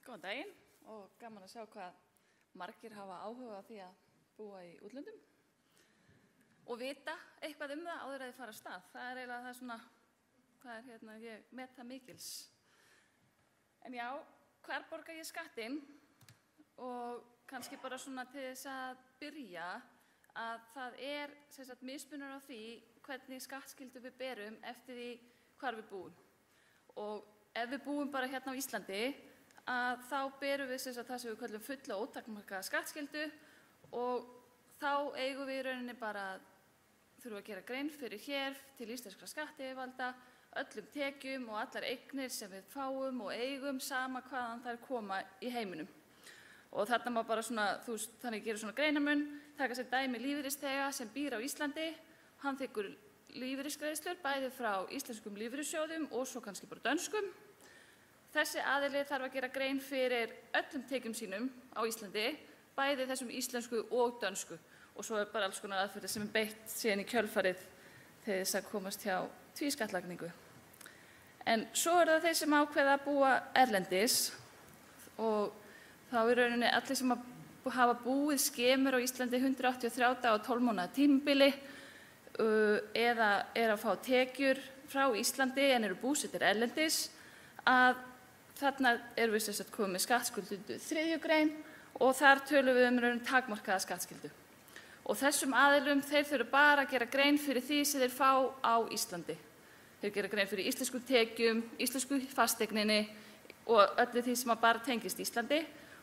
Góðan daginn og gaman að sjá hvað margir hafa áhuga á því að búa í útlöndum og vita eitthvað það áður að þið fara af stað. Það eiginlega það svona, hvað ég met það mikils. En já, hvar borga ég skattinn? Og kannski bara svona til þess að byrja að það sem sagt mismunur á því hvernig skattskyldu við berum eftir því hvar við búum. Og ef við búum bara hérna á Íslandi, að þá berum við það sem við kallum fulla og ótakmarkaða skattskyldu og þá eigum við í rauninni bara þurfum að gera grein fyrir hér til íslenskra skattyfirvalda, öllum tekjum og allar eignir sem við fáum og eigum sama hvaðan þær koma í heiminum. Og þarna má bara svona, þannig gerir svona greinamun, taka sér dæmi lífeyrisþega sem býr á Íslandi, hann þiggur lífeyrisgreiðslur bæði frá íslenskum lífeyrissjóðum og svo kannski bara dönskum. Þessi aðili þarf að gera grein fyrir öllum tekjum sínum á Íslandi, bæði þessum íslensku og dönsku. Og svo bara alls konar aðferðir sem beitt síðan í kjölfarið til þess að komast hjá tvískattlagningu. En svo það þeir sem ákveða að búa erlendis og þá í rauninni allir sem hafa búið skemur á Íslandi 183 daga og 12 mánaða tímabili eða að fá tekjur frá Íslandi en eru búsettir erlendis, að þarna erum við sem sagt komið með skattskyldu 3. grein og þar tölum við raun takmarkaða skattskyldu. Og þessum aðilum þeir þurfa bara að gera grein fyrir því sem þeir fá á Íslandi. Þeir gera grein fyrir íslensku tekjum, íslensku fasteigninni og öllu því sem bara tengist Íslandi.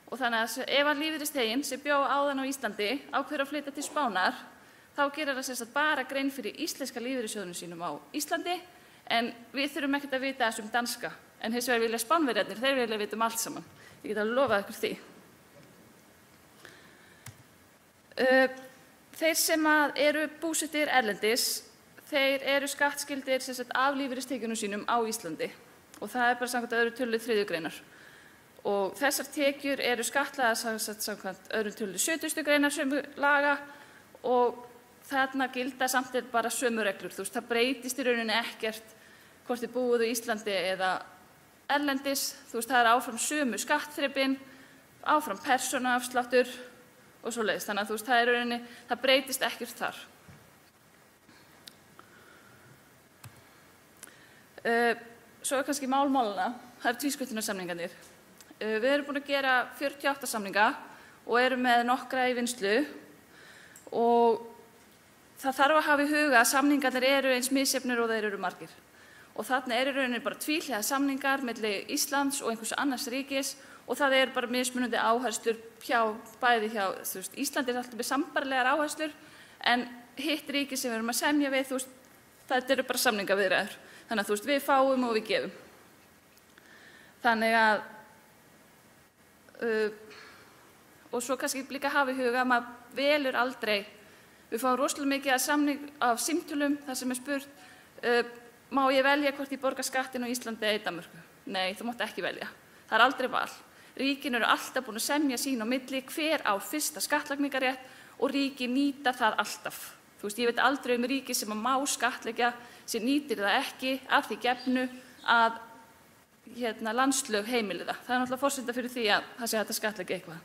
Og þannig að ef að lífeyrisþeginn sem bjó áðan á Íslandi ákveður að flytja til Spánar, þá gerir það sem sagt bara grein fyrir íslenska lífeyrissjóðunum sínum á Íslandi, en við þurfum ekkert að vita þessum danska. En hins vegar vilja Spánverjarnir, þeir vilja vita allt saman. Ég get alveg lofað ykkur því. Þeir sem eru búsettir erlendis, þeir eru skattskyldir sem sagt af lífeyristekjunum sínum á Íslandi. Og það bara samkvæmt öðrum tölulið 3. greinar. Og þessar tekjur eru skattlagðar samkvæmt öðrum tölulið 70. greinar sömu laga og þarna gilda samt bara sömu reglur. Það breytist í rauninni ekkert hvort þið búið á Íslandi eða erlendis, það áfram sömu skattþrepin, áfram persónuafsláttur og svoleiðis. Þannig að það breytist ekkert þar. Svo kannski málmálana, það tvísköttunarsamningarnir. Við erum búin að gera 48 samninga og erum með nokkra í vinnslu og það þarf að hafa í huga að samningarnir eru eins misjafnir og þeir eru margir. Og þarna í rauninni bara tvíhliða samningar milli Íslands og einhvers annars ríkis og það bara mismunandi áherslur bæði hjá Íslandi alltaf með sambærilegar áherslur en hitt ríki sem við erum að semja við, þetta eru bara samningaviðræður. Þannig að við fáum og við gefum. Þannig að og svo kannski líka hafa í huga að maður velur aldrei, við fáum rosalega mikið af símtölum þar sem spurt má ég velja hvort ég borga skattinn á Íslandi eða í Danmörku? Nei, þú mátt ekki velja. Það aldrei val. Ríkin eru alltaf búin að semja sín á milli hver á fyrsta skattlagningarrétt og ríki nýta það alltaf. Ég veit aldrei ríki sem má skattleggja sem nýtir það ekki af því gefnu að landslög heimili það. Það náttúrulega forsenda fyrir því að það sé hægt að skattleggja eitthvað.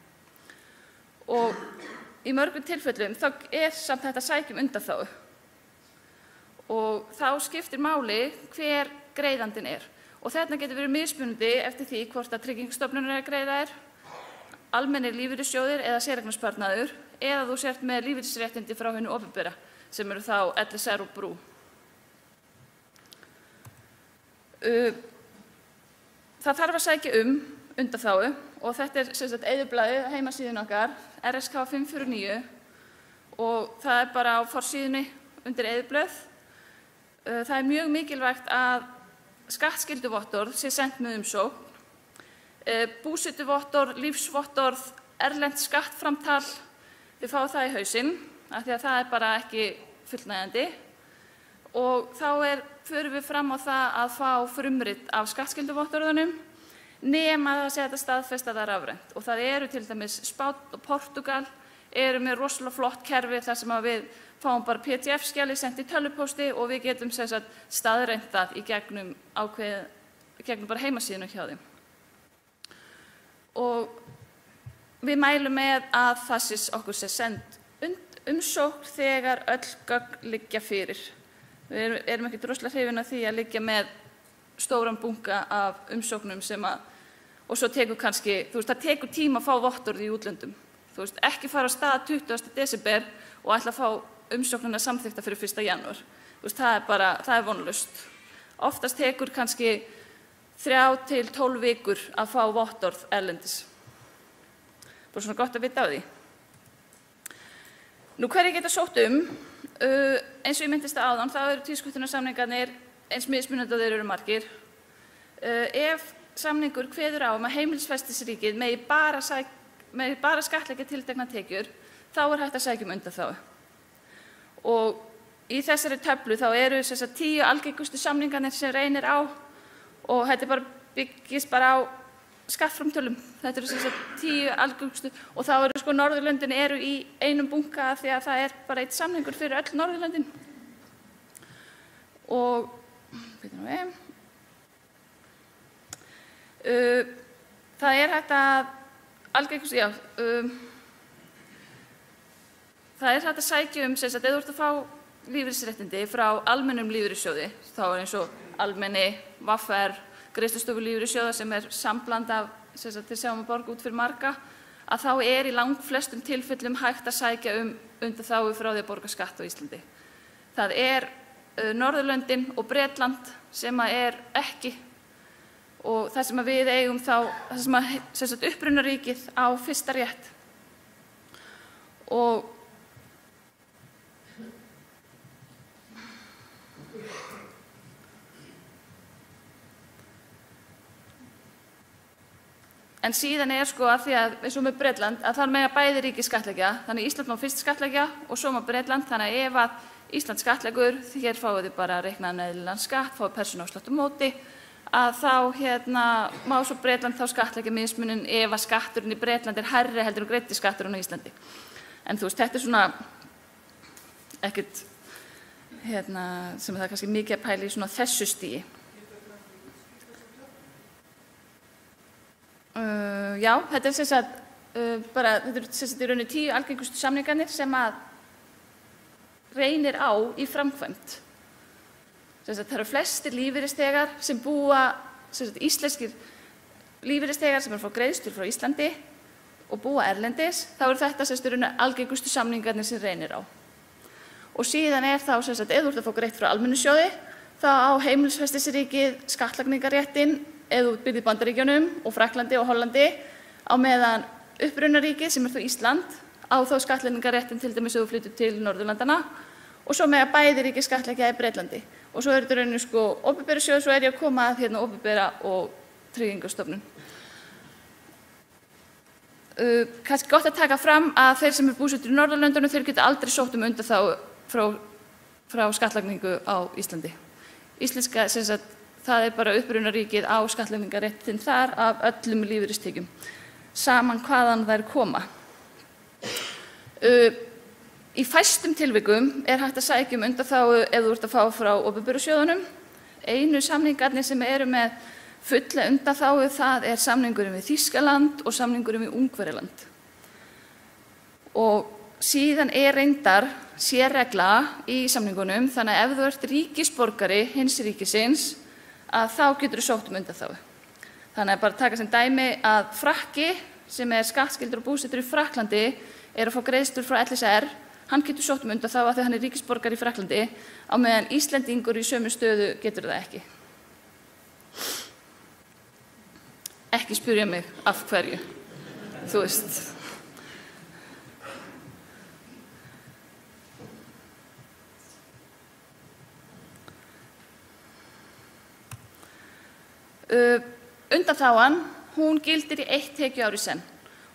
Og í mörgum tilfellum þá samt þetta sækjum undanþágu. Og þá skiptir máli hver greiðandinn er. Og þetta getur verið mismunandi eftir því hvort að Tryggingastofnun að greiða almennir lífeyrissjóðir eða séreignarsparnaður eða þú sért með lífeyrisréttindi frá hinu opinbera sem eru þá LSR og Brú. Það þarf að sækja undanþágu og þetta sem sagt eyðublaðið heimasíðunni okkar, RSK 549 og það bara á forsíðunni undir eyðublöð. Það mjög mikilvægt að skattskyldu-vottorð sé sent með umsókn, búsetuvottorð, lífsvottorð, erlent skattframtal, þið fá það í hausinn, af því að það bara ekki fullnægjandi og þá förum við fram á það að fá frumrit af skattskyldu-vottorðunum nema það sé þetta staðfesta það rafrænt og það eru til dæmis Spánn og Portúgal eru með rosalega flott kerfi þar sem við fáum bara PDF-skjali sent í tölvupósti og við getum staðrænt það í gegnum bara heimasíðuna hjá þeim. og við mælum með að okkur sé send umsókn þegar öll gögn liggja fyrir. Við erum ekki rosalega hrifin af því að liggja með stóran bunka af umsóknum sem að, og svo tekur kannski, það tekur tíma að fá vottorð í útlöndum. Ekki fara á stað 20. desember og ætla að fá umsóknina samþykkta fyrir 1. janúar. Það er vonlaust. Oftast tekur kannski 3 til 12 vikur að fá vottorð erlendis. Bara svona gott að vita á því. Nú hverjir geta sótt eins og ég myndist áðan, þá eru tvísköttunarsamningarnir eins mismunandi og þeir eru margir. Ef samningur kveður á að heimilisfestisríkið megi bara skattleggja tilteknar tekjur, þá er hægt að sækja undanþágu. Og í þessari töflu þá eru 10 algengustu samningarnir sem reynir á, og þetta byggist bara á skattframtölum. Þetta eru 10 algengustu, og þá eru Norðurlöndin eru í einum bunka því að það er bara eitt samningur fyrir öll Norðurlöndin. Og það er hægt að algengustu, það er hægt að sækja ef þú ert að fá lífeyrisréttindi frá almennum lífeyrissjóði, þá er eins og almenni, VR, greiðslustofu lífeyrissjóða sem er sambland af til sjáum að borga út fyrir marga, að þá er í langflestum tilfellum hægt að sækja undanþágu frá því að borga skatt á Íslandi. Það er Norðurlöndin og Bretland sem er ekki, og það sem við eigum þá, það sem upprunaríkið á fyrsta rétt. En síðan er að því að eins og með Bretland, að það mega bæði ríki skattleggja, þannig Ísland má fyrst skattleggja og svo má Bretland, þannig að ef að Ísland skattleggur, hér fáið þið bara reiknaðan eðlilegan skatt, fáið persónuafslátt á móti, að þá má svo Bretland þá skattleggja mismuninn ef að skatturinn í Bretland er hærri heldur en greiddi skatturinn á Íslandi. En þetta er svona ekkert sem það er kannski mikið að pæla í svona þessu stigi. Já, þetta er í rauninni 10 algengustu samningarnir sem að reynir á í framkvæmd. Það eru flestir lífeyrisþegar sem búa, íslenskir lífeyrisþegar sem eru að fá greiðslur frá Íslandi og búa erlendis, þá eru þetta í rauninni algengustu samningarnir sem reynir á. Og síðan er þá, ef þú ert að fá greitt frá almennusjóði, þá á heimilisfestisríkið skattlagningarréttinn ef þú býrð í Bandaríkjunum og Frakklandi og Hollandi, á meðan upprunaríkið sem er þá Ísland á þá skattlagningarréttinn til dæmis ef þú flytur til Norðurlandana, og svo mega bæði ríki skattleggja í Bretlandi. Og svo er þetta rauninni opinberu sjóð, svo er ég að koma að opinbera og Tryggingastofnun. Kannski gott að taka fram að þeir sem eru búsettir í Norðurlöndunum, þeir geta aldrei sótt undanþágu frá skattlagningu á Íslandi. Íslenska, það er bara upprunaríkið á skattlagningarréttinn þar af öllum lífeyristekjum, saman hvaðan þær koma. Í fæstum tilvikum er hægt að sækja undanþágu ef þú ert að fá frá opinberu sjóðunum. Einu samningarnir sem eru með fulla undanþágu, það er samningurinn við Þýskaland og samningurinn við Ungverjaland. Og síðan er reyndar sérregla í samningunum, þannig að ef þú ert ríkisborgari hins ríkisins, að þá getur þú sótt undanþágu. Þannig að bara taka sem dæmi að Frakki, sem er skattskyldur og búsettur í Frakklandi, er að fá greiðslur frá LSR, hann getur sótt undanþágu af því að hann er ríkisborgari í Frakklandi, á meðan Íslendingur í sömu stöðu getur það ekki. Ekki spyrja mig af hverju, þú veist. Undanþágan, hún gildir í 1 tekjuár í senn,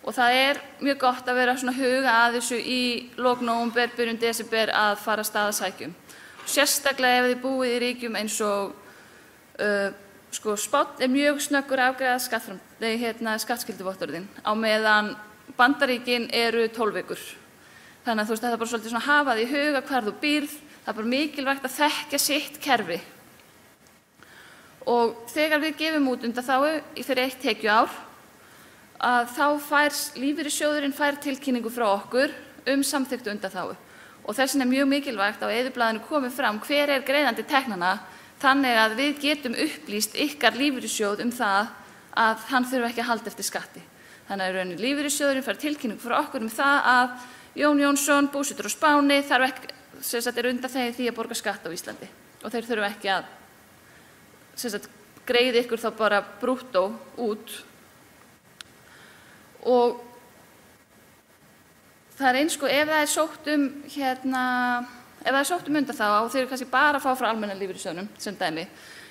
og það er mjög gott að vera svona huga að þessu í lok nóvember, byrjun desember að fara af stað að sækjum. Sérstaklega ef þið búið í ríkjum eins og Spánn er mjög snöggur að afgreiða skattskylduvottorðin, á meðan Bandaríkin eru 12 vikur. Þannig að það er bara svolítið svona að hafa því í huga hvar þú býrð, það er bara mikilvægt að þekkja sitt kerfi. Og þegar við gefum út undanþágu fyrir 1 tekjuár, að þá fær lífeyrissjóðurinn tilkynningu frá okkur samþykktu undanþágu. Og þess vegna mjög mikilvægt á eyðublaðinu komið fram hver greiðandi teknanna, þannig að við getum upplýst ykkar lífeyrissjóð það að hann þurfi ekki að halda eftir skatti. Þannig að raunin lífeyrissjóðurinn fær tilkynningu frá okkur það að Jón Jónsson, búsettur á Spáni, þarf ekki, undanþeginn því að borga skatt á Íslandi. Og þeir þurfi ekki að greiða ykkur þá bara brúttó út. Og það eins ef það sótt ef það sótt undanþágu og þeir eru kannski bara að fá frá almenna lífeyrissjóðnum sem dæmi.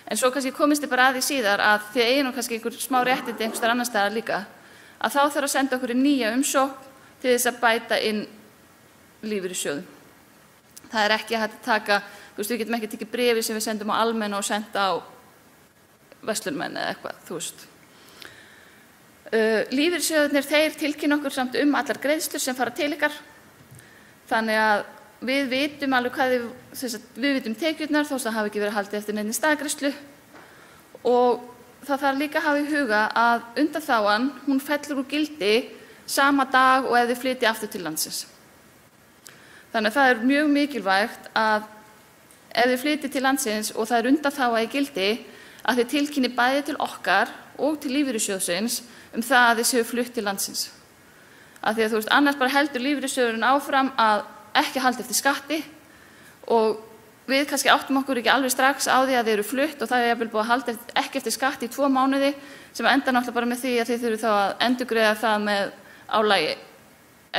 En svo kannski komist þið bara að því síðar að þið eigin kannski einhver smá réttindi einhvers staðar annars staðar líka, að þá þarf að senda okkur nýja umsókn til þess að bæta inn lífeyrissjóðum. Það ekki hægt að taka, við getum ekki tekið bréfi sem við sendum á almenna og senda á verslunarmenn eða eitthvað, Lífeyrissjóðirnir þeir tilkynna okkur samt allar greiðslur sem fara til ykkar. Þannig að við vitum alveg hvað við vitum tekjurnar þó að það hafi ekki verið haldið eftir neinni staðgreiðslu. Og það þarf líka að hafa í huga að undanþágan hún fellur úr gildi sama dag og ef þið flytjið aftur til landsins. Þannig að það mjög mikilvægt að ef þið flytjið til landsins og það undanþága í gildi að þið tilkynni bæði til okkar og til lífeyrissjóðsins það að þið séu flutt til landsins. Af því að annars bara heldur lífeyrissjóðurinn áfram að ekki halda eftir skatti og við kannski áttum okkur ekki alveg strax á því að þið eru flutt og það jafnvel búið að halda ekki eftir skatti í 2 mánuði sem endar náttúrulega bara með því að þið þurfið þá að endurgreiða það með álagi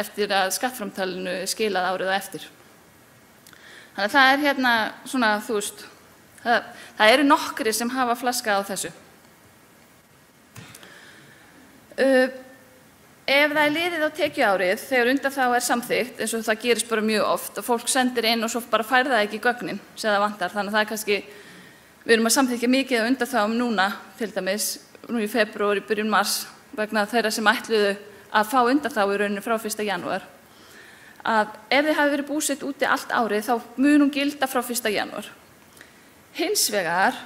eftir að skattframtalinu skilað árið á eftir. Þannig að það svona, það eru nokkrir sem hafa flaskað á þessu. Ef það liðið á tekjuárið þegar undanþága samþykkt, eins og það gerist bara mjög oft og fólk sendir inn og svo bara fær það ekki í gögnin sem það vantar, þannig að það kannski, við erum að samþykkja mikið á undanþágum núna, til dæmis, nú í febrúar, í byrjun mars, vegna þeirra sem ætluðu að fá undanþágu í rauninni frá 1. janúar, að ef þið hafi verið búsett úti allt árið, þá mun hún gilda frá 1. janúar. Hins vegar,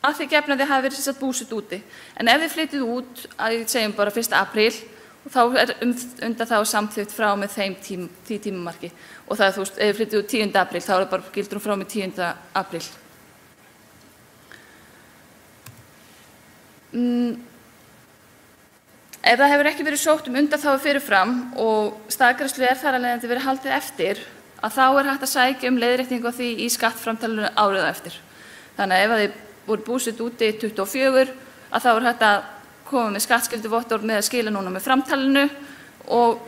að því gefna þið hafi verið búsett úti. En ef þið flytjið út, að ég segjum bara 1. apríl, þá undanþága samþykkt frá með því tímamarki. Og það ef þið flytjið út 10. apríl, þá það bara gildur hún frá með 10. apríl. Ef það hefur ekki verið sótt undanþágu fyrirfram og staðgreiðslu þar af leiðandi verið haldið eftir, að þá hægt að sækja leiðréttingu á því í skattframtalinu árið á eftir. Þannig að ef þið voru búsett úti 24, að þá hægt að koma með skattskyldu-vottorð með að skila núna með framtalinu og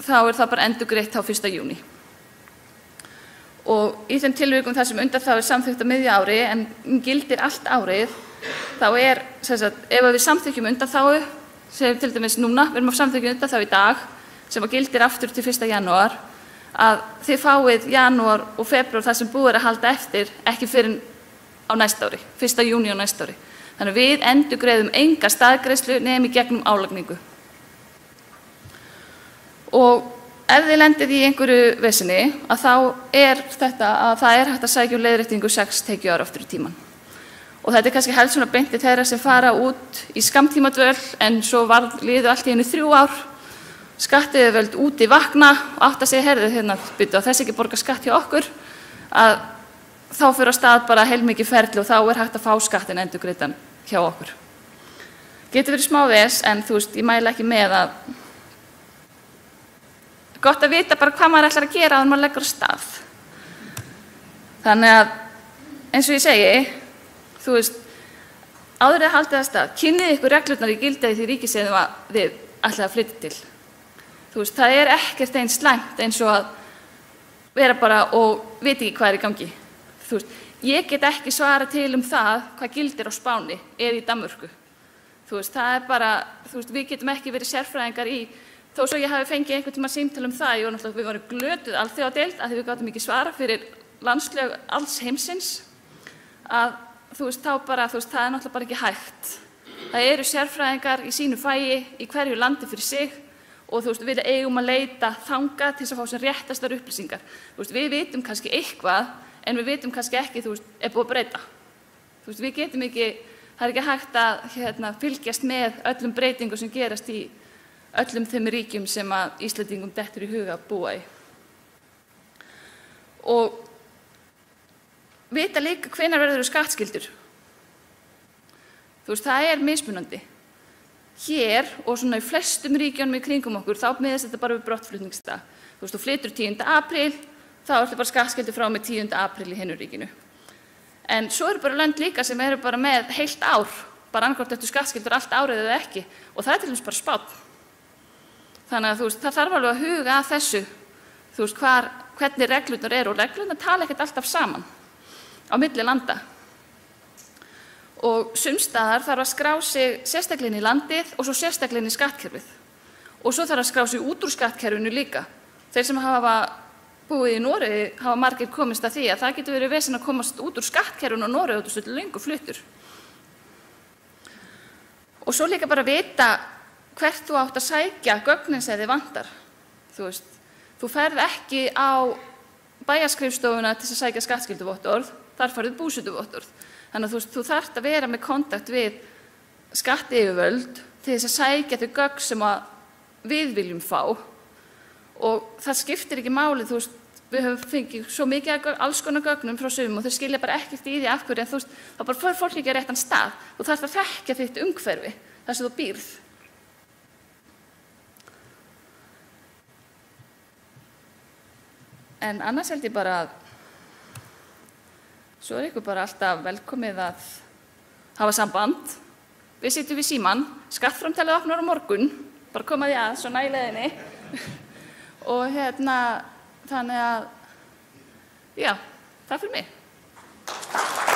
þá það bara endurgreitt á 1. júní. Og í þeim tilvikum þar sem undanþága samþykkt á miðju ári en gildir allt árið, þá ef við samþykkjum undanþágu, sem til dæmis núna, við erum að samþykkja undanþágu í dag, sem gildir aftur til 1. janúar, að þið fáið janúar og febrúar þar sem búið að halda eftir, ekki fyrir á næsta ári, 1. júní á næsta ári. Þannig að við endurgreiðum enga staðgreiðslu nema í gegnum álagningu. Og ef þið lendið í einhverju vesinni, að þá þetta að það hægt að sækja leiðréttingu 6 tekjuár aftur í tíman. Og þetta kannski helst svona beint til þeirra sem fara út í skammtímadvöl, en svo liðu allt í einu 3 ár, skattyfirvöld úti vakna og átta sig byrju á þess ekki borga skatt hjá okkur, að þá fyrir á stað bara heilmikið ferli og þá hægt að fá skattin endurgreiddan hjá okkur. Getur verið smá ves, en ég mæli ekki með að gott að vita bara hvað maður ætlar að gera áður en maður leggur af stað. Þannig að, eins og ég segi, áður en þið haldið af stað, kynnið ykkur reglurnar í gildi í því ríki sem þið ætlið að flytja til. Það ekkert eins slæmt eins og að vera bara og vita ekki hvað í gangi. Ég get ekki svara til það hvað gildir á Spáni eða í Danmörku. Það bara, við getum ekki verið sérfræðingar í, þó svo ég hafi fengið einhvern tíma símtal það, við vorum glötuð alþjóðadeild að við gátum ekki svara fyrir landslög alls heimsins, að þá bara, það náttúrulega bara ekki hægt. Það eru sérfræðingar í sínu fagi í hverju landi fyrir sig og við eigum að leita þangað til að fá sem réttastar upplýsingar. Við vitum kannski eitthvað, en við vitum kannski ekki, búið að breyta. Við getum ekki Það er ekki hægt að fylgjast með öllum breytingum sem gerast í öllum þeim ríkjum sem að Íslendingum dettur í huga að búa í. Og vita líka hvenær verður skattskyldur. Þú veist, það er mismunandi. Hér og svona í flestum ríkjunum í kringum okkur, þá miðast þetta bara við brottflutningsdag. Þú veist, þú flytur 10. apríl, þá ertu bara skattskyldur frá með 10. apríl í hinu ríkinu. En svo eru bara lönd líka sem eru bara með heilt ár, bara annarkvort ertu skattskyldur allt árið eða ekki, og það er til dæmis bara Spánn. Þannig að þú veist, það þarf alveg að huga að þessu, þú veist, hvernig reglurnar eru, og reglurnar tala ekkert alltaf saman á milli landa. Og sums staðar þarf að skrá sig sérstaklega inn í landið og svo sérstaklega inn í skattkerfið. Og svo þarf að skrá sig út úr skattkerfinu líka. Þeir sem hafa búið í Noregi hafa margir komist að því að það getur verið vesen að komast út úr skattkerfinu og Noregi út úr svolítið löngu fluttur. Og svo líka bara vita hvert þú átt að sækja gögnin sem þig vantar. Þú veist, þú ferð ekki á bæjarskrifstofuna til að sækja skattskylduvotttorð, þar farið búsetuvottorð. Þannig að þú þarft að vera með kontakt við skattyfirvöld til þess að sækja þau gögn sem við viljum fá. Og það skiptir ekki máli, þú veist, við höfum fengið svo mikið alls konar gögnum frá sumum og þau skilja bara ekkert í því af hverju, en þú veist, þá bara fyrir fólk ekki að réttan stað. Þú þarft að þekkja þitt umhverfi, þar sem þú býrð. En annars held ég bara að svo ykkur bara alltaf velkomið að hafa samband. Við sitjum við símann, skattframtalið opnar á morgun, bara koma því að svona í leiðinni. Og þannig að, já, það fyrir mig.